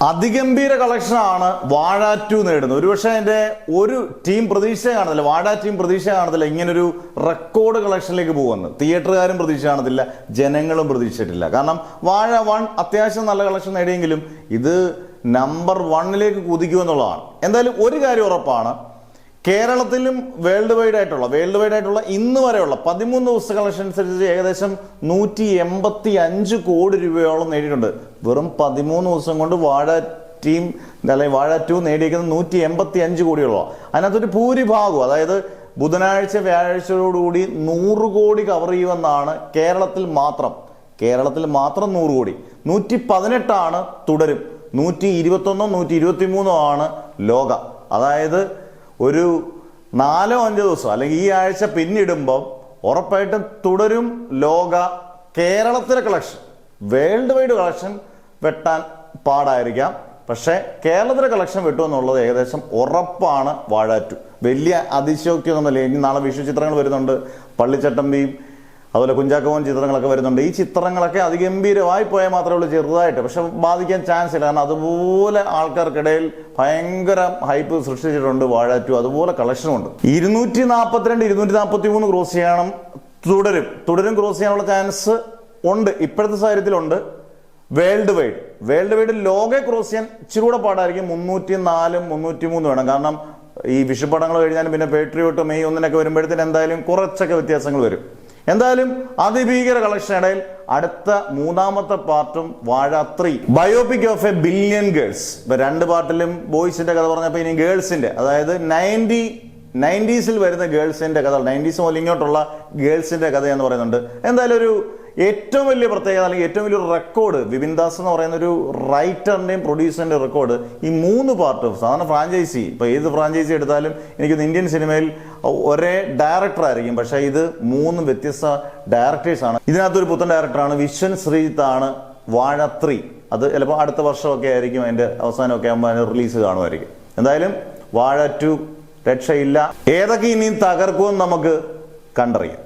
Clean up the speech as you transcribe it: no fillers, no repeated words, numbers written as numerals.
അതിഗംഭീര കളക്ഷനാണ് വാഴ 2 നേടുന്നത്. ഒരുപക്ഷെ അതിന്റെ ഒരു ടീം പ്രതീക്ഷ കാണത്തില്ല, വാഴ ടീം പ്രതീക്ഷ കാണത്തില്ല ഇങ്ങനൊരു റെക്കോർഡ് കളക്ഷനിലേക്ക് പോകുമെന്ന്. തിയേറ്ററുകാരും പ്രതീക്ഷ കാണത്തില്ല, ജനങ്ങളും പ്രതീക്ഷിച്ചിട്ടില്ല. കാരണം വാഴ 1 അത്യാവശ്യം നല്ല കളക്ഷൻ നേടിയെങ്കിലും ഇത് നമ്പർ 1ലേക്ക് കുതിക്കുമെന്നുള്ളതാണ്. എന്തായാലും ഒരു കാര്യം ഉറപ്പാണ്, കേരളത്തിലും വേൾഡ് വൈഡ് ആയിട്ടുള്ള ഇന്ന് വരെയുള്ള 13 ദിവസ കളക്ഷൻ അനുസരിച്ച് ഏകദേശം 185 കോടി രൂപയോളം നേടിയിട്ടുണ്ട്. വെറും 13 ദിവസം കൊണ്ട് വാഴ ടീം അല്ലെങ്കിൽ വാഴ 2 നേടിയിരിക്കുന്നത് 185 കോടിയോളം. അതിനകത്തൊരു ഭൂരിഭാഗവും, അതായത് ബുധനാഴ്ച വ്യാഴാഴ്ചയോടുകൂടി 100 കോടി കവർ ചെയ്യുമെന്നാണ് കേരളത്തിൽ മാത്രം 100 കോടി. 118 തുടരും, 121 123 ആണ് ലോക. അതായത് ഒരു 4-5 ദിവസം അല്ലെങ്കിൽ ഈ ആഴ്ച പിന്നിടുമ്പം ഉറപ്പായിട്ടും തുടരും ലോക. കേരളത്തിലെ കളക്ഷൻ വേൾഡ് വൈഡ് കളക്ഷൻ വെട്ടാൻ പാടായിരിക്കാം, പക്ഷേ കേരളത്തിലെ കളക്ഷൻ വെട്ടുമെന്നുള്ളത് ഏകദേശം ഉറപ്പാണ്. വാഴ 2 വലിയ അതിശയോക്തിയൊന്നുമല്ല. ഇനി നാളെ വിഷു ചിത്രങ്ങൾ വരുന്നുണ്ട്, പള്ളിച്ചട്ടമ്പിയും അതുപോലെ കുഞ്ചാക്കോവൻ ചിത്രങ്ങളൊക്കെ വരുന്നുണ്ട്. ഈ ചിത്രങ്ങളൊക്കെ അതിഗംഭീരമായി പോയാൽ മാത്രമേ ഉള്ളൂ, ചെറുതായിട്ട്, പക്ഷെ ബാധിക്കാൻ ചാൻസ് ഇല്ല. കാരണം അതുപോലെ ആൾക്കാർക്കിടയിൽ ഭയങ്കര ഹൈപ്പ് സൃഷ്ടിച്ചിട്ടുണ്ട് വാഴ 2. അതുപോലെ കളക്ഷനുണ്ട്. 242 243 ക്രോസ് ചെയ്യണം. തുടരും ക്രോസ് ചെയ്യാനുള്ള ചാൻസ് ഉണ്ട്, ഇപ്പോഴത്തെ സാഹചര്യത്തിലുണ്ട്. വേൾഡ് വൈഡ് ലോക ക്രോസ് ചെയ്യാൻ ഇച്ചിരി കൂടെ പാടായിരിക്കും. 304 303 വേണം. കാരണം ഈ വിഷുപ്പടങ്ങൾ കഴിഞ്ഞാലും പിന്നെ പേട്രിയോട്ട് മെയ് 1 വരുമ്പോഴത്തേന് എന്തായാലും കുറച്ചൊക്കെ വ്യത്യാസങ്ങൾ വരും. എന്തായാലും അതിഭീകര കളക്ഷൻ ഇടയിൽ അടുത്ത 3ാമത്തെ പാർട്ടും വാഴ 3 biopic of A billion girls. ഇപ്പൊ 2 പാർട്ടിലും ബോയ്സിന്റെ കഥ പറഞ്ഞപ്പോ ഇനി ഗേൾസിന്റെ, അതായത് 90s വരുന്ന ഗേൾസിന്റെ കഥ, 90s മുതൽ ഇങ്ങോട്ടുള്ള ഗേൾസിന്റെ കഥ എന്ന് പറയുന്നുണ്ട്. എന്തായാലും ഒരു ഏറ്റവും വലിയ പ്രത്യേകത അല്ലെങ്കിൽ ഏറ്റവും വലിയൊരു റെക്കോർഡ്, വിപിൻ ദാസ് എന്ന് പറയുന്ന ഒരു റൈറ്ററിന്റെയും പ്രൊഡ്യൂസറിന്റെയും റെക്കോർഡ് ഈ 3 പാർട്ടും. സാധാരണ ഫ്രാഞ്ചൈസി, ഇപ്പൊ ഏത് ഫ്രാഞ്ചൈസി എടുത്താലും എനിക്കൊന്ന് ഇന്ത്യൻ സിനിമയിൽ ഒരേ ഡയറക്ടർ ആയിരിക്കും, പക്ഷെ ഇത് 3 വ്യത്യസ്ത ഡയറക്ടേഴ്സാണ്. ഇതിനകത്തൊരു പുത്തൻ ഡയറക്ടറാണ്, വിശ്വൻ ശ്രീജിത്താണ്. വാഴ 3 അത് ചിലപ്പോൾ അടുത്ത വർഷമൊക്കെ ആയിരിക്കും, അതിന്റെ അവസാനമൊക്കെ ആകുമ്പോൾ അതിന് റിലീസ് കാണുമായിരിക്കും. എന്തായാലും വാഴ 2 രക്ഷയില്ല. ഏതൊക്കെ ഇനിയും തകർക്കുമെന്ന് നമുക്ക് കണ്ടറിയാം.